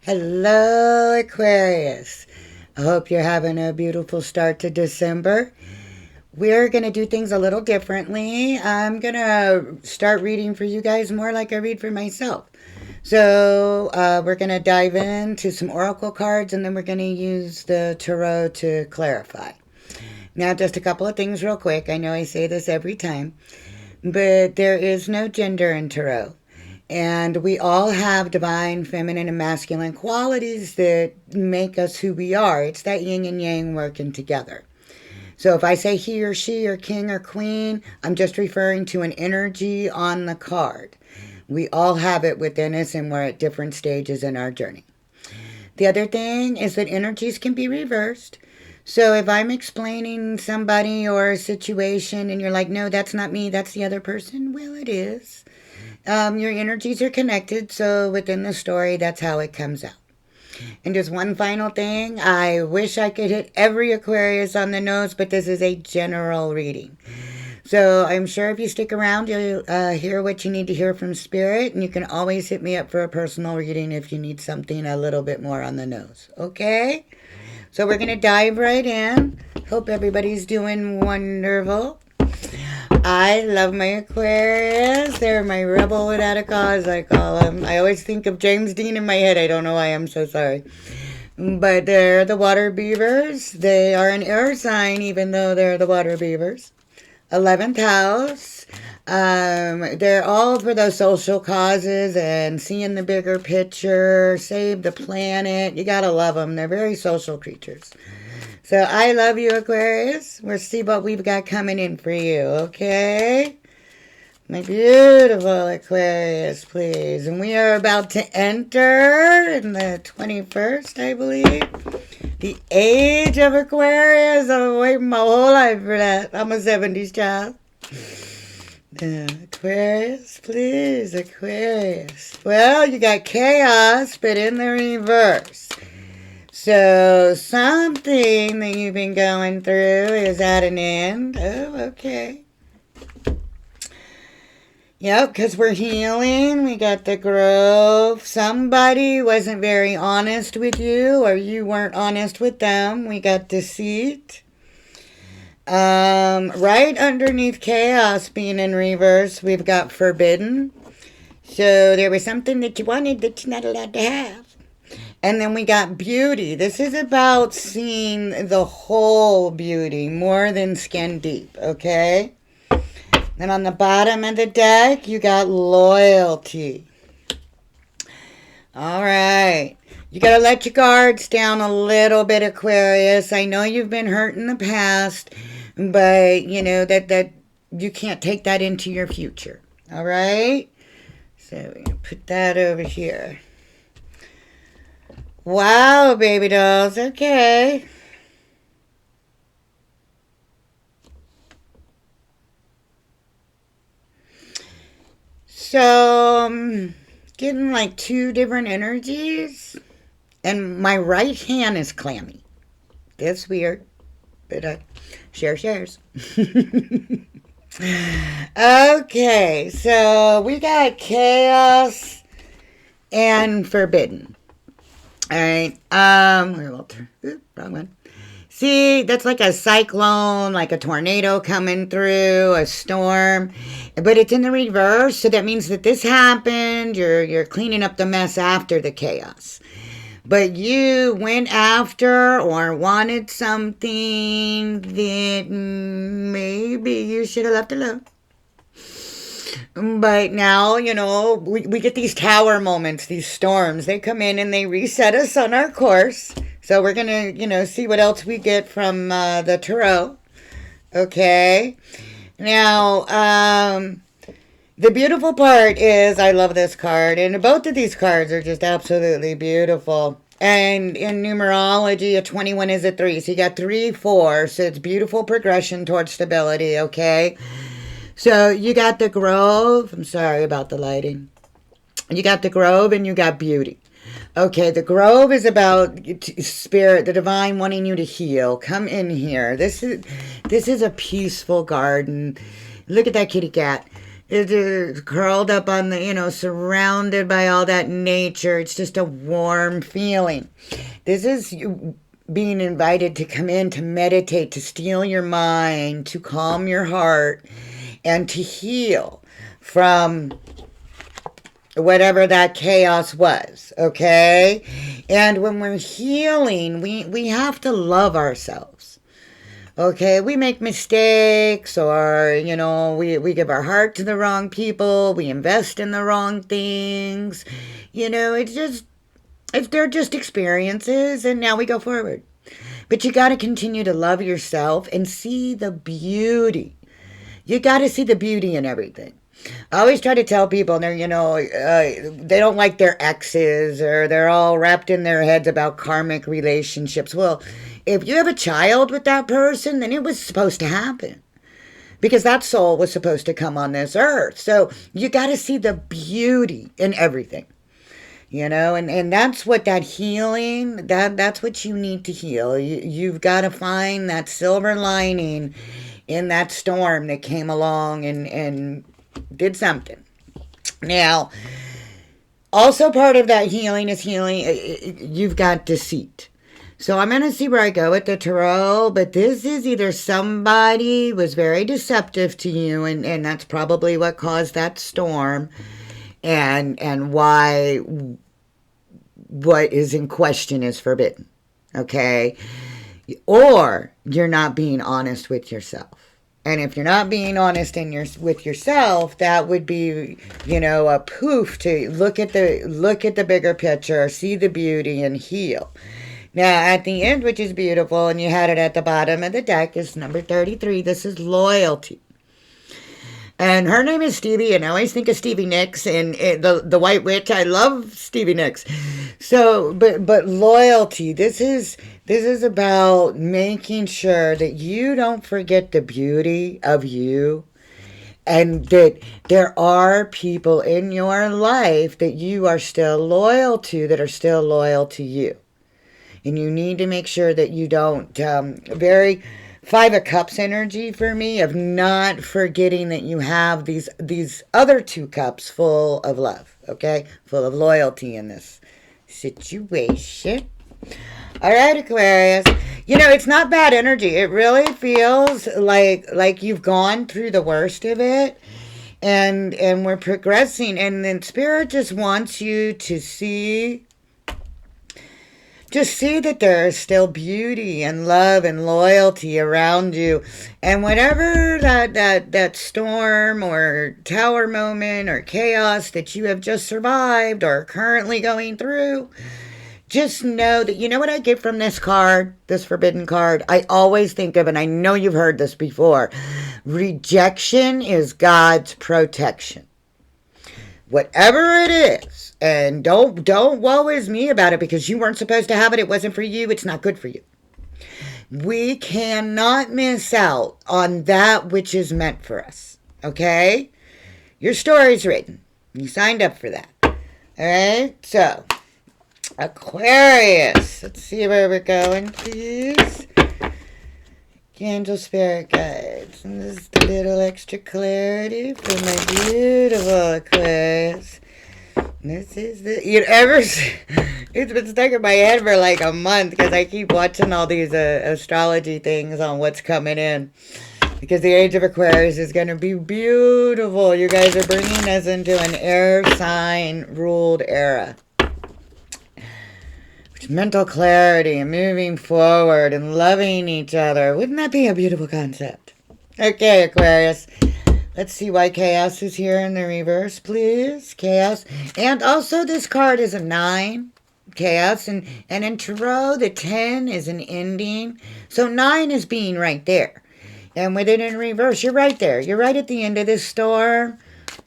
Hello, Aquarius. I hope you're having a beautiful start to December. We're going to do things a little differently. I'm going to start reading for you guys more like I read for myself. So, we're going to dive into some oracle cards and then we're going to use the tarot to clarify. Now, just a couple of things real quick. I know I say this every time, but there is no gender in tarot. And we all have divine, feminine, and masculine qualities that make us who we are. It's that yin and yang working together. So if I say he or she or king or queen, I'm just referring to an energy on the card. We all have it within us and we're at different stages in our journey. The other thing is that energies can be reversed. So if I'm explaining somebody or a situation and you're like, no, that's not me, that's the other person, well, it is. Your energies are connected, so within the story, that's how it comes out. And just one final thing, I wish I could hit every Aquarius on the nose, but this is a general reading. So I'm sure if you stick around, you'll hear what you need to hear from Spirit, and you can always hit me up for a personal reading if you need something a little bit more on the nose, okay? So we're going to dive right in. Hope everybody's doing wonderful. I love my Aquarius. They're my rebel without a cause, I call them. I always think of James Dean in my head. I don't know why. I'm so sorry. But they're the water beavers. They are an air sign, even though they're the water beavers. 11th house. They're all for those social causes and seeing the bigger picture, save the planet. You gotta love them. They're very social creatures. So I love you, Aquarius. We'll see what we've got coming in for you, okay? My beautiful Aquarius, please. And we are about to enter in the 21st, I believe. The age of Aquarius. I've been waiting my whole life for that. I'm a 70s child. Aquarius, please, Aquarius. Well, you got chaos, but in the reverse. So something that you've been going through is at an end. Oh, okay. Yep, because we're healing. We got the growth. Somebody wasn't very honest with you, or you weren't honest with them. We got deceit. Right underneath chaos being in reverse, we've got forbidden. So there was something that you wanted that you're not allowed to have. And then we got beauty. This is about seeing the whole beauty, more than skin deep, okay? Then on the bottom of the deck, you got loyalty. All right. You got to let your guards down a little bit, Aquarius. I know you've been hurt in the past, but, you know, that you can't take that into your future. All right? So we're going to put that over here. Wow, baby dolls. Okay. So, getting like two different energies. And my right hand is clammy. That's weird. But CherShares. Okay, so we got chaos and forbidden. All right. Wrong one. See, that's like a cyclone, like a tornado coming through, a storm, but it's in the reverse. So that means that this happened. You're cleaning up the mess after the chaos. But you went after or wanted something that maybe you should have left alone. But now, you know, we get these tower moments, these storms. They come in and they reset us on our course. So we're going to, you know, see what else we get from the tarot. Okay. Now, the beautiful part is I love this card. And both of these cards are just absolutely beautiful. And in numerology, a 21 is a 3. So you got 3, 4. So it's beautiful progression towards stability, okay? So you got the grove. I'm sorry about the lighting. You got the grove and you got beauty. Okay, the grove is about spirit, the divine wanting you to heal. Come in here. This is a peaceful garden. Look at that kitty cat. It's curled up on the, surrounded by all that nature. It's just a warm feeling. This is you being invited to come in to meditate, to steal your mind, to calm your heart, and to heal from whatever that chaos was, okay? And when we're healing, we have to love ourselves. Okay, we make mistakes, or, we give our heart to the wrong people, we invest in the wrong things. They're just experiences, and now we go forward. But you got to continue to love yourself and see the beauty. You got to see the beauty in everything. I always try to tell people they don't like their exes, or they're all wrapped in their heads about karmic relationships. Well, if you have a child with that person, then it was supposed to happen, because that soul was supposed to come on this earth. So you got to see the beauty in everything. And that's what that healing, that's what you need to heal. You've got to find that silver lining in that storm that came along and did something. Now, also part of that healing is you've got deceit. So I'm going to see where I go with the tarot, but this is either somebody was very deceptive to you, and that's probably what caused that storm, and why what is in question is forbidden, okay? Or you're not being honest with yourself. And if you're not being honest with yourself, that would be, a proof to look at the bigger picture, see the beauty, and heal. Now, at the end, which is beautiful, and you had it at the bottom of the deck, is number 33. This is loyalty. And her name is Stevie, and I always think of Stevie Nicks and the White Witch. I love Stevie Nicks. So, but loyalty. This is about making sure that you don't forget the beauty of you, and that there are people in your life that you are still loyal to, that are still loyal to you. And you need to make sure that you don't very Five of Cups energy for me, of not forgetting that you have these other two cups full of love, okay? Full of loyalty in this situation. All right, Aquarius. It's not bad energy. It really feels like you've gone through the worst of it, and we're progressing. And then Spirit just wants you to see that there is still beauty and love and loyalty around you. And whatever that storm or tower moment or chaos that you have just survived or are currently going through, just know that, what I get from this card, this forbidden card, I always think of, and I know you've heard this before, rejection is God's protection. Whatever it is. And don't woe is me about it, because you weren't supposed to have it. It wasn't for you. It's not good for you. We cannot miss out on that which is meant for us. Okay? Your story's written. You signed up for that. All right? So, Aquarius. Let's see where we're going, please. Angel Spirit Guides. And this is a little extra clarity for my beautiful Aquarius. This is it's been stuck in my head for like a month, because I keep watching all these astrology things on what's coming in. Because the age of Aquarius is going to be beautiful. You guys are bringing us into an air sign ruled era. Mental clarity and moving forward and loving each other. Wouldn't that be a beautiful concept? Okay, Aquarius. Let's see why chaos is here in the reverse, please. Chaos. And also this card is a 9. Chaos. And in tarot, the 10 is an ending. So 9 is being right there. And with it in reverse, you're right there. You're right at the end of this storm.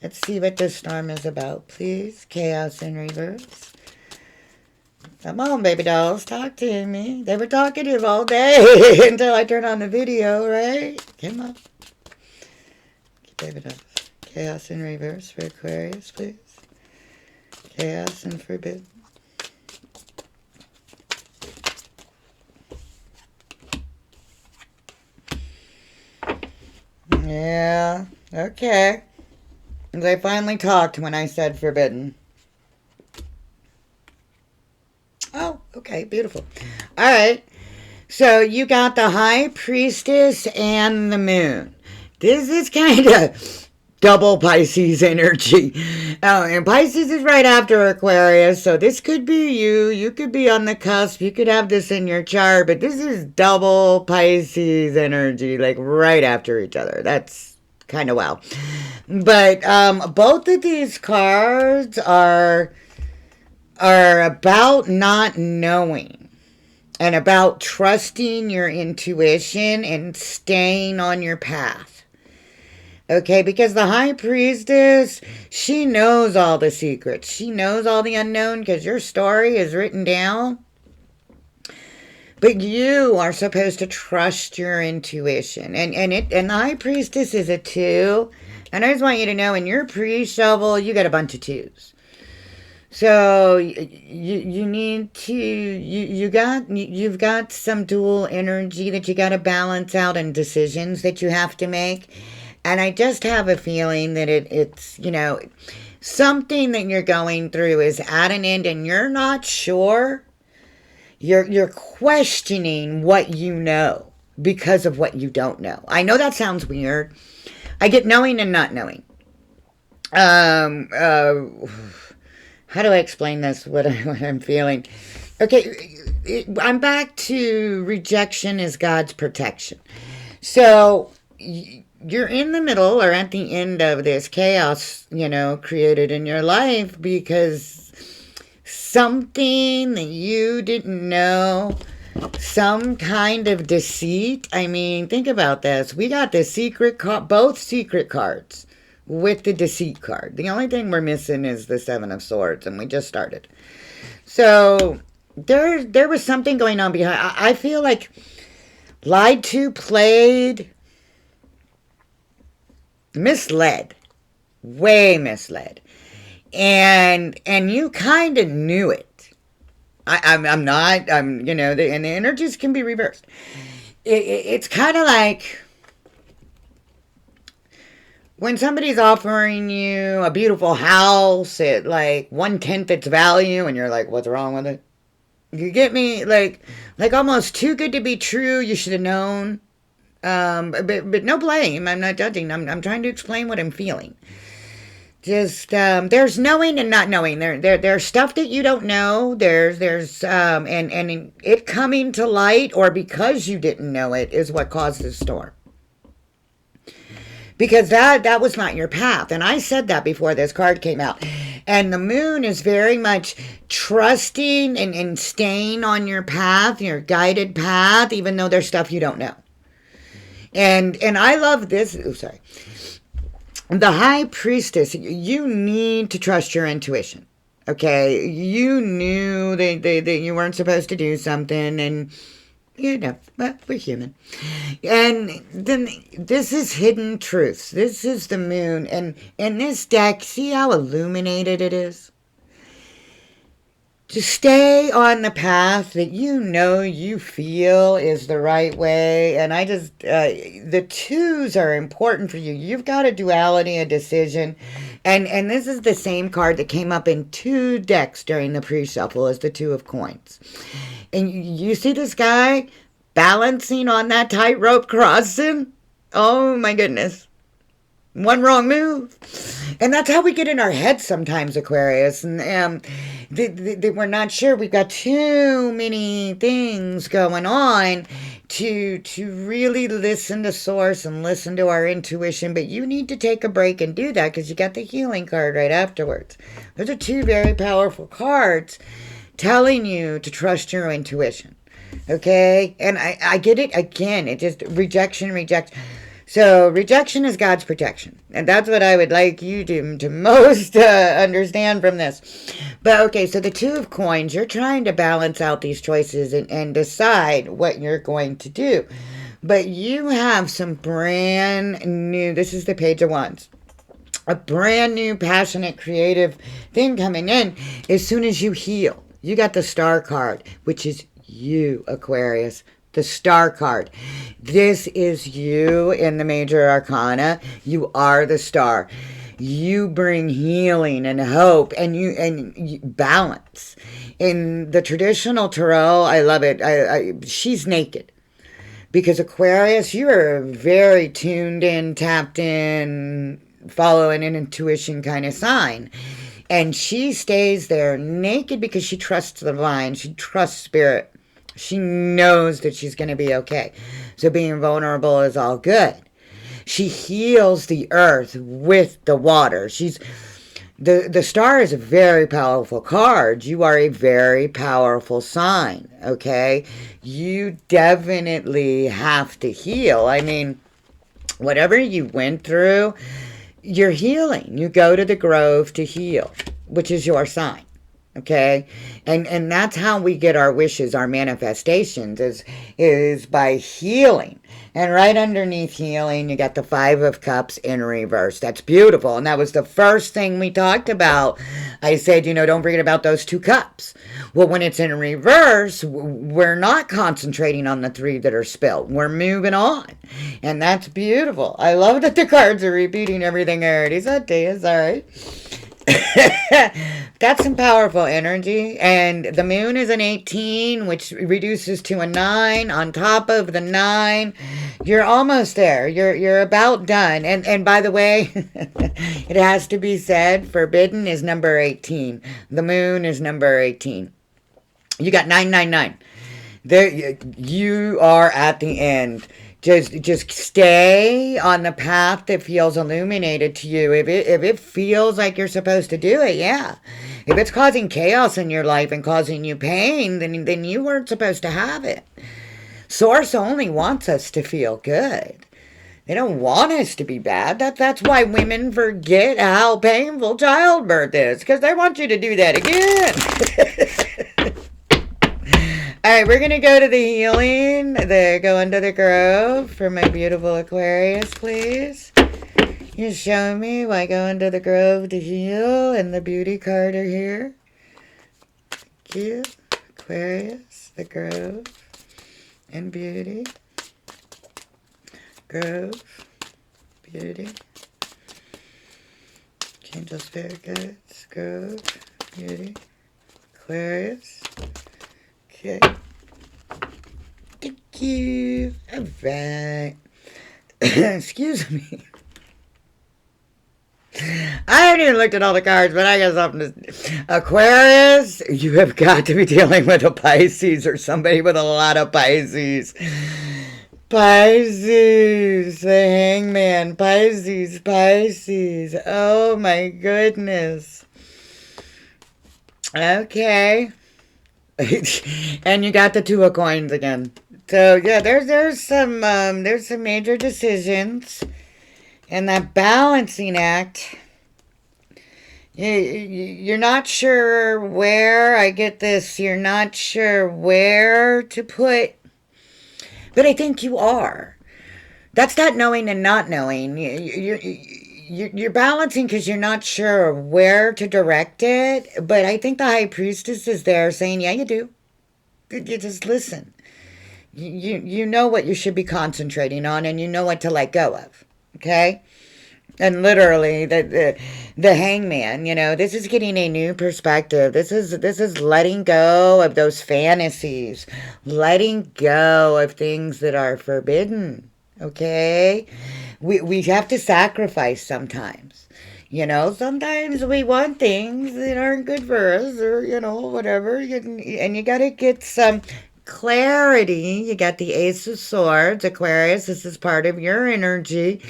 Let's see what this storm is about, please. Chaos in reverse. Come on, baby dolls, talk to me. They were talkative all day until I turned on the video, right? Come on. Baby dolls. Chaos in reverse for Aquarius, please. Chaos and forbidden. Yeah, okay. Because I finally talked when I said forbidden. Oh, okay, beautiful. All right. So you got the High Priestess and the Moon. This is kind of double Pisces energy. And Pisces is right after Aquarius, so this could be you. You could be on the cusp. You could have this in your chart, but this is double Pisces energy, like right after each other. That's kind of wow. But both of these cards are about not knowing and about trusting your intuition and staying on your path. Okay, because the High Priestess, she knows all the secrets. She knows all the unknown because your story is written down. But you are supposed to trust your intuition. And the High Priestess is a 2. And I just want you to know, in your pre-shovel, you got a bunch of 2s. So you need to you've got some dual energy that you got to balance out and decisions that you have to make. And I just have a feeling that it's something that you're going through is at an end and you're not sure. You're questioning what you know because of what you don't know. I know that sounds weird. I get knowing and not knowing. How do I explain this, what I'm feeling? Okay, I'm back to rejection is God's protection. So you're in the middle or at the end of this chaos, created in your life because something that you didn't know, some kind of deceit. I mean, think about this. We got the secret card, both secret cards, with the deceit card. The only thing we're missing is the 7 of Swords, and we just started. So there was something going on behind. I feel like lied to, played, misled, way misled, and you kind of knew it. I'm not. And the energies can be reversed. It's kind of like when somebody's offering you a beautiful house at like 1/10 its value, and you're like, "What's wrong with it?" You get me? Like almost too good to be true. You should have known. But no blame. I'm not judging. I'm trying to explain what I'm feeling. Just there's knowing and not knowing. There's stuff that you don't know. There's and it coming to light, or because you didn't know it, is what caused the storm. Because that was not your path. And I said that before this card came out. And the Moon is very much trusting and staying on your path, your guided path, even though there's stuff you don't know. And I love this. Oh, sorry. The High Priestess, you need to trust your intuition. Okay? You knew that you weren't supposed to do something, and but we're human. And then this is hidden truths. This is the Moon. And in this deck, see how illuminated it is? To stay on the path that you feel is the right way. And I just, the 2s are important for you. You've got a duality, a decision. And this is the same card that came up in 2 decks during the pre-shuffle as the 2 of Coins. And you see this guy balancing on that tightrope crossing? Oh my goodness. One wrong move. And that's how we get in our heads sometimes, Aquarius. And we're not sure. We've got too many things going on to really listen to source and listen to our intuition. But you need to take a break and do that because you got the healing card right afterwards. Those are 2 very powerful cards telling you to trust your intuition. Okay? And I get it again. It just rejection. So rejection is God's protection. And that's what I would like you to most understand from this. But okay, so the 2 of Coins, you're trying to balance out these choices and decide what you're going to do. But you have some brand new, this is the Page of Wands, a brand new, passionate, creative thing coming in as soon as you heal. You got the Star card, which is you, Aquarius. The Star card. This is you in the major arcana. You are the star. You bring healing and hope, and you balance. In the traditional tarot, I love it. She's naked because Aquarius, you are very tuned in, tapped in, following an intuition kind of sign. And she stays there naked because she trusts the divine. She trusts spirit. She knows that she's going to be okay. So being vulnerable is all good. She heals the earth with the water. The star is a very powerful card. You are a very powerful sign, okay? You definitely have to heal. I mean, whatever you went through, you're healing. You go to the grove to heal, which is your sign. Okay, and that's how we get our wishes, our manifestations, is by healing. And right underneath healing, you got the Five of Cups in reverse. That's beautiful. And that was the first thing we talked about. I said, don't forget about those 2 cups. Well, when it's in reverse, we're not concentrating on the 3 that are spilled. We're moving on. And that's beautiful. I love that the cards are repeating everything I already said to you. Sorry. That's some powerful energy. And the moon is an 18, which reduces to a 9. On top of the 9, you're almost there. You're about done. And by the way, it has to be said, forbidden is number 18. The moon is number 18. You got 999. There, you are at the end. Just stay on the path that feels illuminated to you. If it feels like you're supposed to do it, yeah. If it's causing chaos in your life and causing you pain, then you weren't supposed to have it. Source only wants us to feel good. They don't want us to be bad. That's why women forget how painful childbirth is, because they want you to do that again. All right, we're going to go to the healing, go under the grove for my beautiful Aquarius, please. You show me why go under the grove to heal, and the beauty card are here. Thank you. Aquarius, the grove, and beauty. Grove, beauty. Angel Spirit Guides, grove, beauty. Aquarius. Okay. Thank you. All right. Excuse me. I haven't even looked at all the cards, but I got something to... Aquarius, you have got to be dealing with a Pisces or somebody with a lot of Pisces. Pisces, the Hangman. Pisces. Oh my goodness. Okay. And you got the 2 of coins again. So yeah, there's some major decisions, and that balancing act. You're not sure where. I get this. You're not sure where to put, but I think you are. That's not knowing and not knowing. You're balancing because you're not sure where to direct it, but I think the High Priestess is there saying, yeah, you do. You just listen. You know what you should be concentrating on, and you know what to let go of, okay? And literally, the Hangman, this is getting a new perspective. This is letting go of those fantasies, letting go of things that are forbidden, okay? We have to sacrifice sometimes. Sometimes we want things that aren't good for us, or, whatever. And you got to get some clarity. You got the Ace of Swords, Aquarius. This is part of your energy.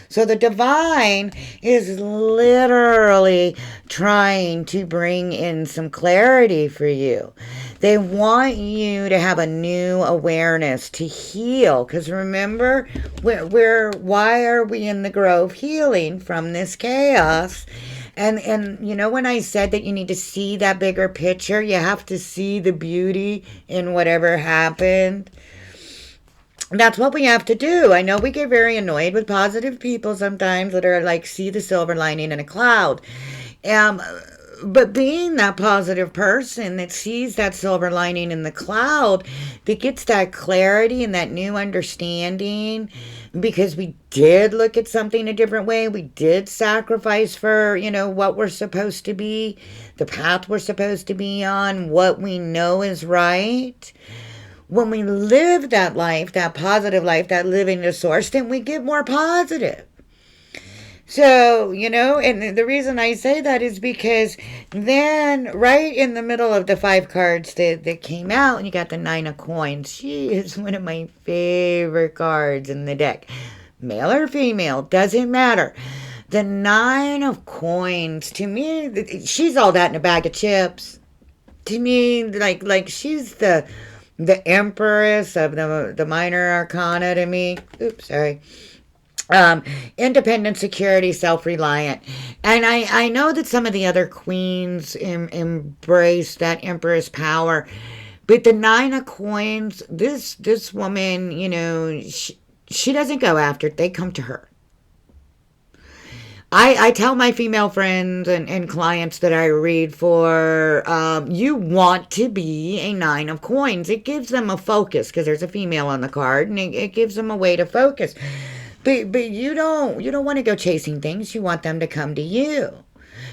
So the divine is literally trying to bring in some clarity for you. They want you to have a new awareness, to heal. Because remember, why are we in the grove? Healing from this chaos. And when I said that you need to see that bigger picture, you have to see the beauty in whatever happened. That's what we have to do. I know we get very annoyed with positive people sometimes that are like, see the silver lining in a cloud. But being that positive person that sees that silver lining in the cloud, that gets that clarity and that new understanding, because we did look at something a different way. We did sacrifice for, what we're supposed to be, the path we're supposed to be on, what we know is right. When we live that life, that positive life, that living the source, then we get more positive. So, and the reason I say that is because then right in the middle of the 5 cards that came out, and you got the 9 of coins. She is one of my favorite cards in the deck. Male or female, doesn't matter. The 9 of coins, to me, she's all that in a bag of chips. To me, like she's the empress of the minor arcana to me. Oops, sorry. Independent, security, self-reliant. And I know that some of the other queens embrace that empress power, but the 9 of coins, this woman, she doesn't go after it. They come to her. I tell my female friends and clients that I read for, you want to be a 9 of coins. It gives them a focus, because there's a female on the card, and it gives them a way to focus. But you don't want to go chasing things. You want them to come to you.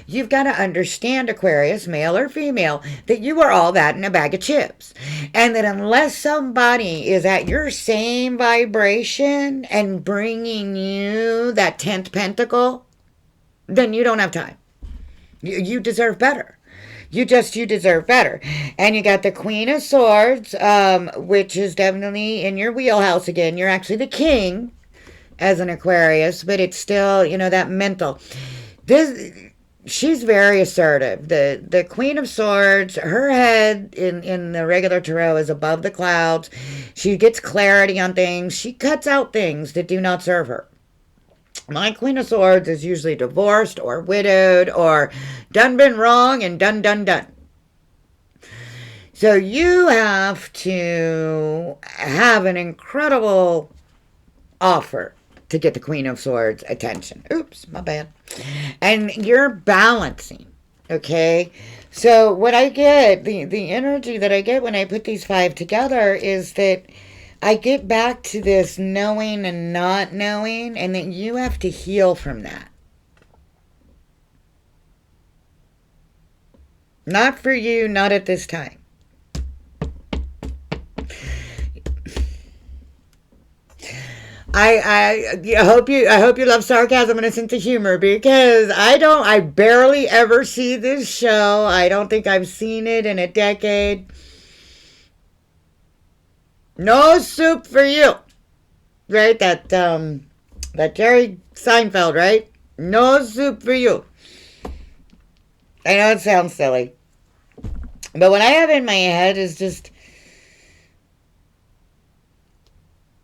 You've got to understand, Aquarius, male or female, that you are all that in a bag of chips. And that unless somebody is at your same vibration and bringing you that 10th pentacle, then you don't have time. You deserve better. You deserve better. And you got the Queen of Swords, which is definitely in your wheelhouse again. You're actually the king as an Aquarius, but it's still, that mental. She's very assertive. The Queen of Swords, her head in the regular tarot is above the clouds. She gets clarity on things. She cuts out things that do not serve her. My Queen of Swords is usually divorced or widowed or been wrong and done. So you have to have an incredible offer to get the Queen of Swords attention. Oops, my bad. And you're balancing, okay? So what I get, the energy that I get when I put these 5 together is that I get back to this knowing and not knowing, and that you have to heal from that. Not for you, not at this time. I hope you love sarcasm and a sense of humor, because I barely ever see this show. I don't think I've seen it in a decade. No soup for you. Right? That Jerry Seinfeld, right? No soup for you. I know it sounds silly. But what I have in my head is just,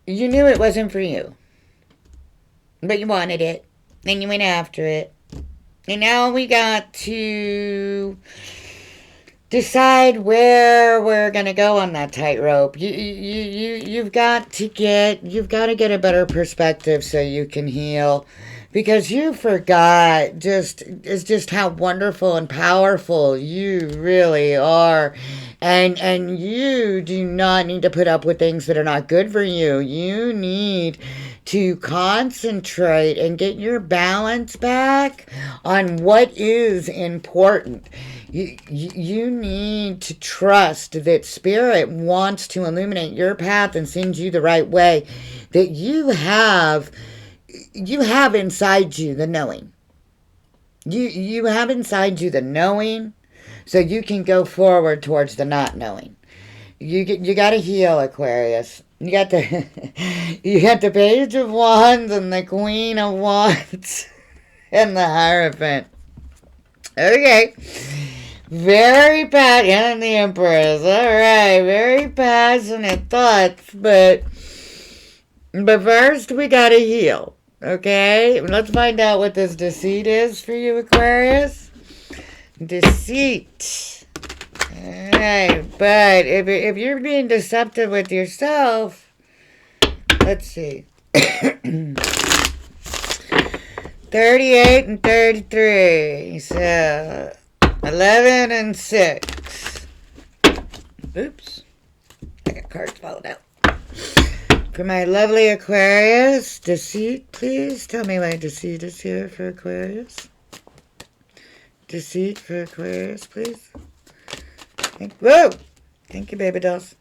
you knew it wasn't for you. But you wanted it. And you went after it. And now we got to decide where we're going to go on that tightrope. You've got to get a better perspective so you can heal. Because you forgot just how wonderful and powerful you really are. And you do not need to put up with things that are not good for you. You need to concentrate and get your balance back on what is important. You need to trust that Spirit wants to illuminate your path and send you the right way. That you have inside you the knowing. You have inside you the knowing, so you can go forward towards the not knowing. You got to heal, Aquarius. You got the Page of Wands and the Queen of Wands and the Hierophant. Okay. Very passionate, and the Empress. All right, very passionate thoughts, but first we gotta heal. Okay, let's find out what this deceit is for you, Aquarius. Deceit. Alright, but if you're being deceptive with yourself, let's see. 38 and 33. So, 11 and 6. Oops. I got cards falling out. For my lovely Aquarius, deceit, please. Tell me why deceit is here for Aquarius. Deceit for Aquarius, please. Whoa! Thank you, Babydolls.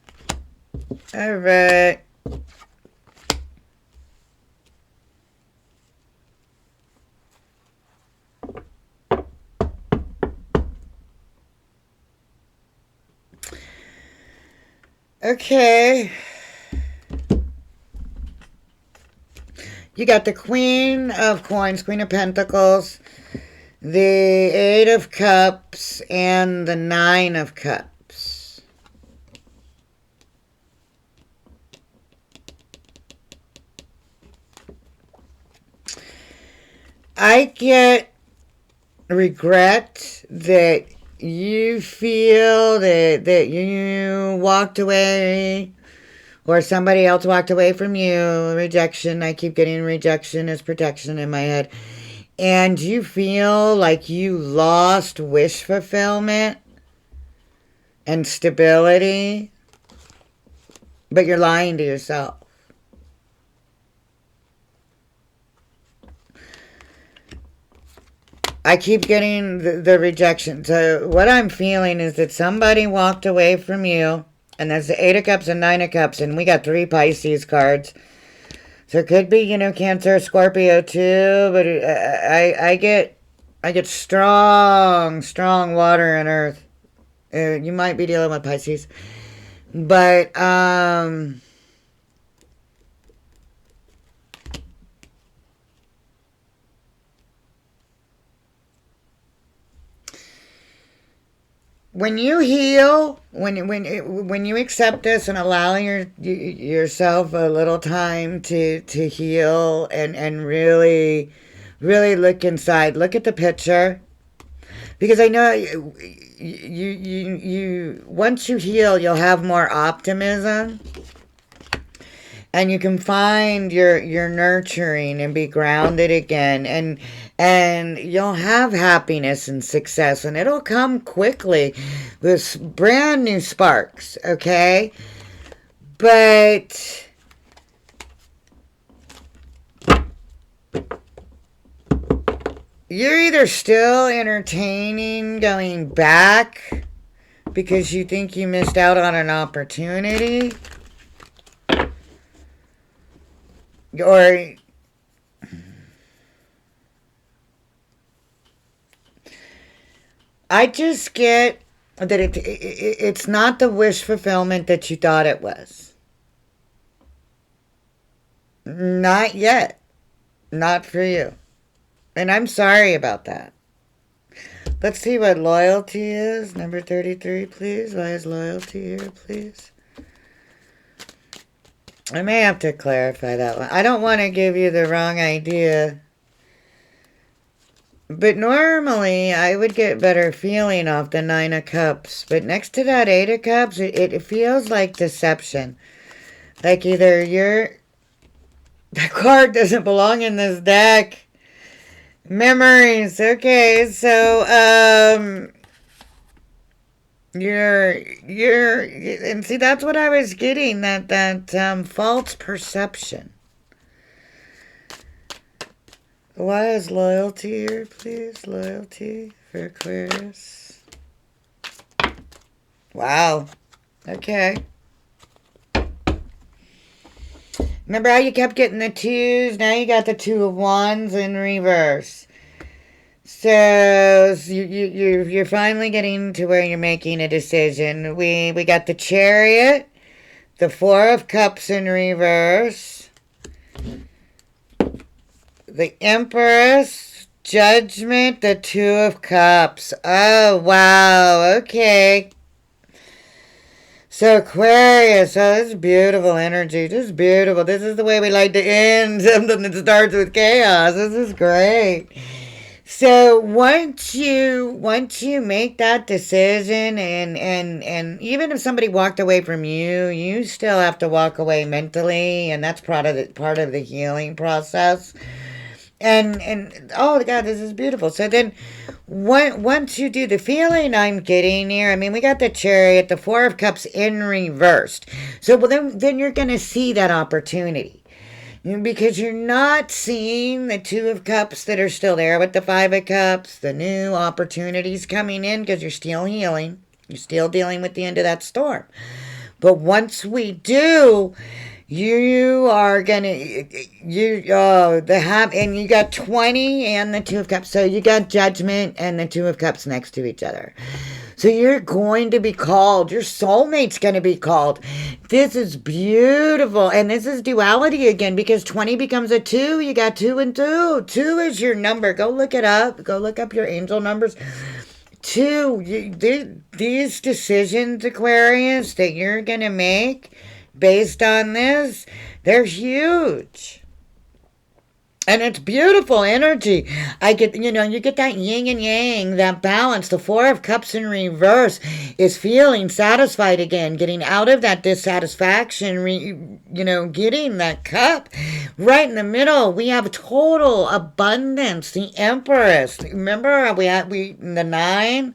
All right. Okay. You got the Queen of Coins, Queen of Pentacles, the 8 of Cups, and the 9 of Cups. I get regret that you feel that you walked away or somebody else walked away from you. Rejection. I keep getting rejection as protection in my head. And you feel like you lost wish fulfillment and stability, but you're lying to yourself. I keep getting the rejection. So what I'm feeling is that somebody walked away from you, and that's the 8 of Cups and 9 of Cups, and we got 3 Pisces cards. So it could be, Cancer, Scorpio too, but I get strong water and earth. You might be dealing with Pisces, but when you heal, when you accept this and allow yourself a little time to heal and really look inside, look at the picture, because I know you once you heal, you'll have more optimism. And you can find your nurturing and be grounded again. And you'll have happiness and success. And it'll come quickly with brand new sparks, okay? But you're either still entertaining going back because you think you missed out on an opportunity, or I just get that it's not the wish fulfillment that you thought it was. Not yet. Not for you. And I'm sorry about that. Let's see what loyalty is. Number 33, please. Why is loyalty here, please? I may have to clarify that one. I don't want to give you the wrong idea. But normally, I would get better feeling off the 9 of Cups. But next to that 8 of Cups, it feels like deception. Like either that card doesn't belong in this deck. Memories. Okay, so, and see, that's what I was getting, that false perception. Why is loyalty here, please? Loyalty for Aquarius. Wow. Okay. Remember how you kept getting the 2s? Now you got the 2 of Wands in reverse. So you're finally getting to where you're making a decision. We got the Chariot, the 4 of Cups in reverse, the Empress, Judgment, the 2 of Cups. Oh, wow. Okay. So Aquarius, oh, this is beautiful energy. This is beautiful. This is the way we like to end something that starts with chaos. This is great. So once you make that decision, and even if somebody walked away from you, you still have to walk away mentally, and that's part of the healing process. And oh God, this is beautiful. So then, once you do the feeling I'm getting here, I mean, we got the Chariot, the Four of Cups in reversed. So well, then you're gonna see that opportunity. Because you're not seeing the Two of Cups that are still there with the Five of Cups, the new opportunities coming in because you're still healing. You're still dealing with the end of that storm. But once we do, you are gonna and you got 20 and the Two of Cups. So you got Judgment and the Two of Cups next to each other. So you're going to be called. Your soulmate's going to be called. This is beautiful. And this is duality again because 20 becomes a 2. You got 2 and 2. 2 is your number. Go look it up. Go look up your angel numbers. 2. These decisions, Aquarius, that you're going to make based on this, they're huge. And it's beautiful energy. I get, you get that yin and yang, that balance. The Four of Cups in reverse is feeling satisfied again, getting out of that dissatisfaction, getting that cup. Right in the middle, we have total abundance. The Empress. Remember, the 9?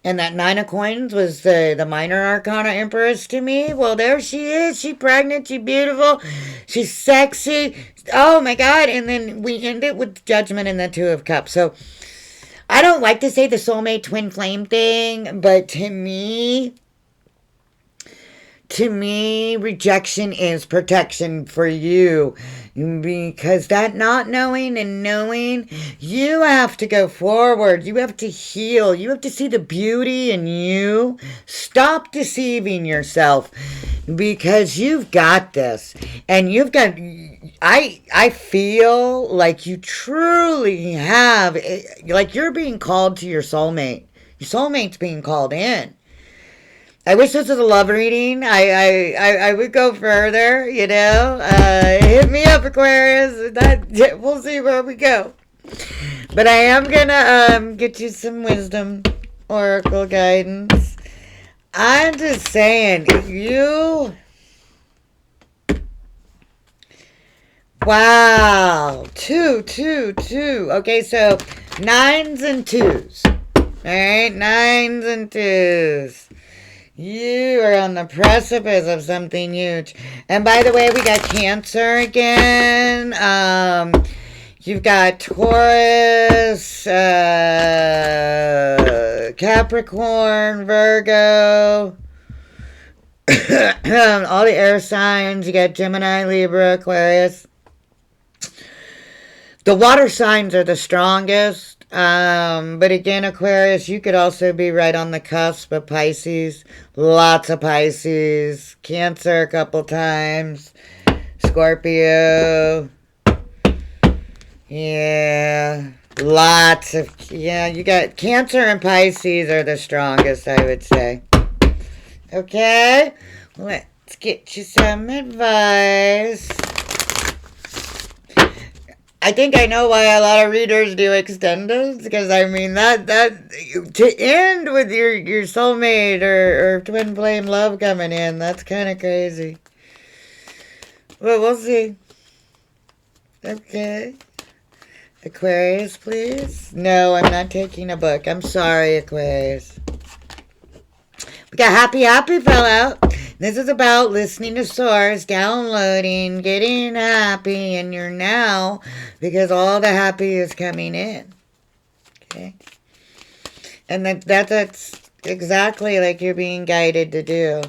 And that 9 of coins was the minor arcana empress to me. Well, there she is. She's pregnant. She's beautiful. She's sexy. Oh, my God. And then we end it with Judgment and the Two of Cups. So I don't like to say the soulmate twin flame thing, but to me, rejection is protection for you. Because that not knowing and knowing, you have to go forward. You have to heal. You have to see the beauty in you. Stop deceiving yourself because you've got this. And you've got, I feel like you truly have, like you're being called to your soulmate. Your soulmate's being called in. I wish this was a love reading. I would go further, Hit me up, Aquarius. We'll see where we go. But I am gonna get you some wisdom, oracle guidance. I'm just saying, wow, 2, 2, 2. Okay, so 9s and 2s. All right, 9s and 2s. You are on the precipice of something huge. And by the way, we got Cancer again. You've got Taurus, Capricorn, Virgo. All the air signs. You got Gemini, Libra, Aquarius. The water signs are the strongest. But again, Aquarius, you could also be right on the cusp of Pisces. Lots of Pisces. Cancer a couple times. Scorpio. Yeah. Lots of, you got Cancer and Pisces are the strongest, I would say. Okay? Let's get you some advice. I think I know why a lot of readers do extenders, because I mean that to end with your soulmate or twin flame love coming in, that's kind of crazy. Well, we'll see. Okay. Aquarius, please. No, I'm not taking a book. I'm sorry, Aquarius. We got Happy fell out. This is about listening to Source, downloading, getting happy, and you're now, because all the happy is coming in. Okay? And that's exactly like you're being guided to do.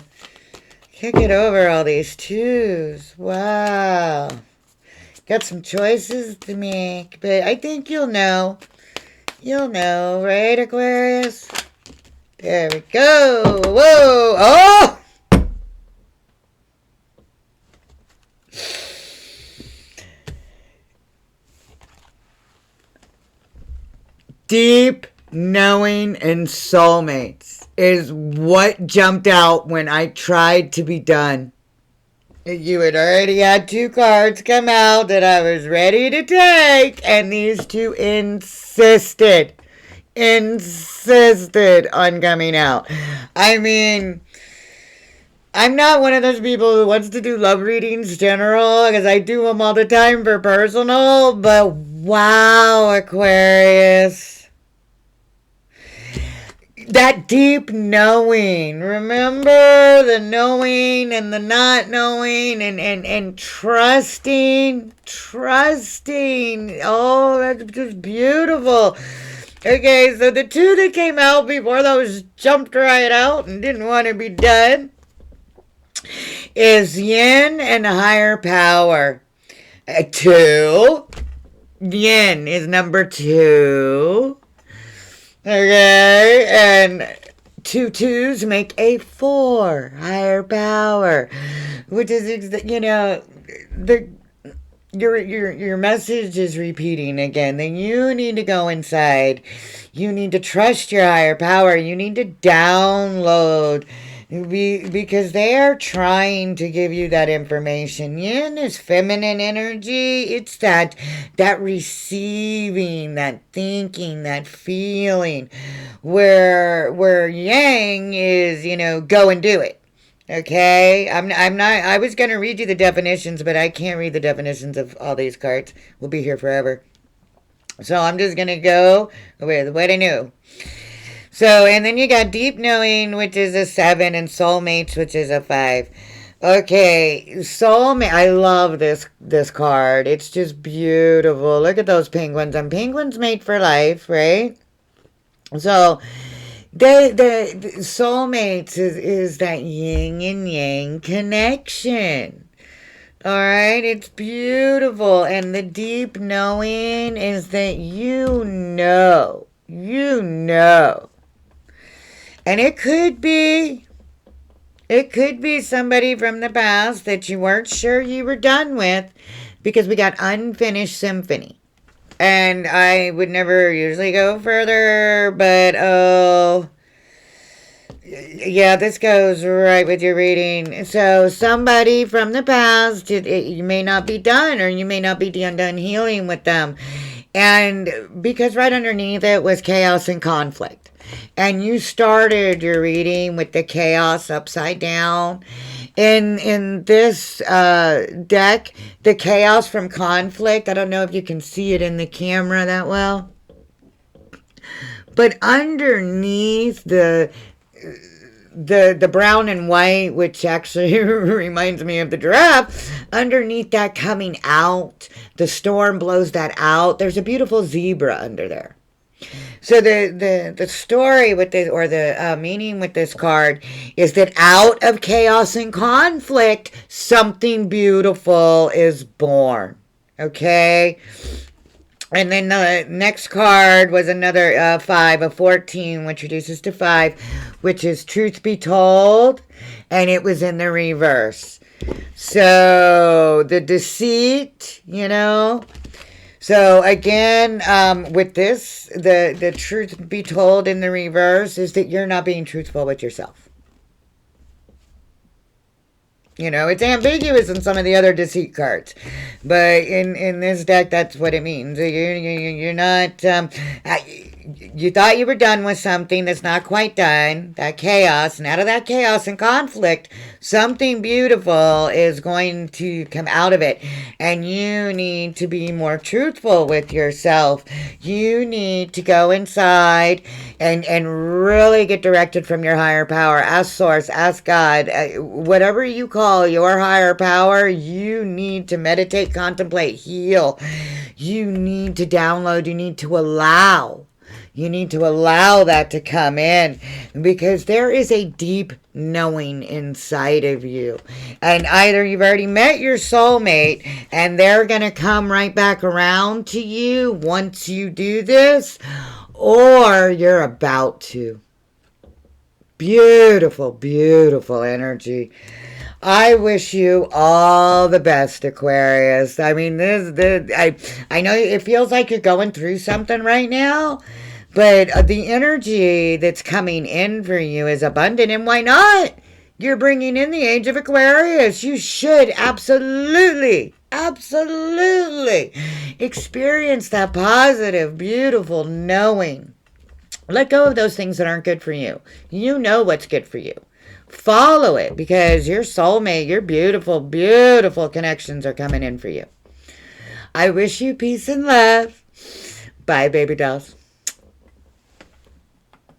Can't get over all these 2s. Wow. Got some choices to make, but I think you'll know. You'll know, right, Aquarius? There we go. Whoa. Oh! Deep knowing and soulmates is what jumped out when I tried to be done. You had already had 2 cards come out that I was ready to take, and these 2 insisted on coming out. I mean, I'm not one of those people who wants to do love readings general, because I do them all the time for personal, but Wow, Aquarius. That deep knowing. Remember the knowing and the not knowing and trusting. Trusting. Oh, that's just beautiful. Okay, so the two that came out before those jumped right out and didn't want to be done is yin and higher power. Two. Yin is number two. Okay, and two twos make a four, higher power, which is, the your message is repeating again. Then you need to go inside. You need to trust your higher power. You need to download. Because they are trying to give you that information. Yin is feminine energy. It's that receiving, that thinking, that feeling. Where yang is, go and do it. Okay? I'm not, I was going to read you the definitions, but I can't read the definitions of all these cards. We'll be here forever. So I'm just going to go with what I knew. So, and then you got deep knowing, which is a 7, and soulmates, which is a 5. Okay, soulmate. I love this card. It's just beautiful. Look at those penguins. And penguins mate for life, right? So, the soulmates is that yin and yang connection. All right, it's beautiful. And the deep knowing is that you know. And it could be somebody from the past that you weren't sure you were done with, because we got unfinished symphony. And I would never usually go further, but yeah, this goes right with your reading. So somebody from the past, you may not be done, or you may not be done healing with them. And because right underneath it was chaos and conflict. And you started your reading with the chaos upside down. In this deck, the chaos from conflict, I don't know if you can see it in the camera that well, but underneath the brown and white, which actually reminds me of the giraffe, underneath that coming out, the storm blows that out. There's a beautiful zebra under there. So the story with this, or the meaning with this card, is that out of chaos and conflict, something beautiful is born. Okay? And then the next card was another 5, a 14, which reduces to 5, which is truth be told, and it was in the reverse. So the deceit, So again, with this, the truth be told in the reverse is that you're not being truthful with yourself. It's ambiguous in some of the other deceit cards. But in this deck, that's what it means. You're not... you thought you were done with something that's not quite done. That chaos. And out of that chaos and conflict, something beautiful is going to come out of it. And you need to be more truthful with yourself. You need to go inside and really get directed from your higher power. Ask Source, ask God, whatever you call your higher power, you need to meditate, contemplate, heal. You need to download, you need to allow. You need to allow that to come in, because there is a deep knowing inside of you. And either you've already met your soulmate and they're going to come right back around to you once you do this, or you're about to. Beautiful, beautiful energy. I wish you all the best, Aquarius. I mean, I know it feels like you're going through something right now, but the energy that's coming in for you is abundant, and why not? You're bringing in the age of Aquarius. You should absolutely experience that positive, beautiful knowing. Let go of those things that aren't good for you. You know what's good for you. Follow it, because your soulmate, your beautiful, beautiful connections are coming in for you. I wish you peace and love. Bye, baby dolls.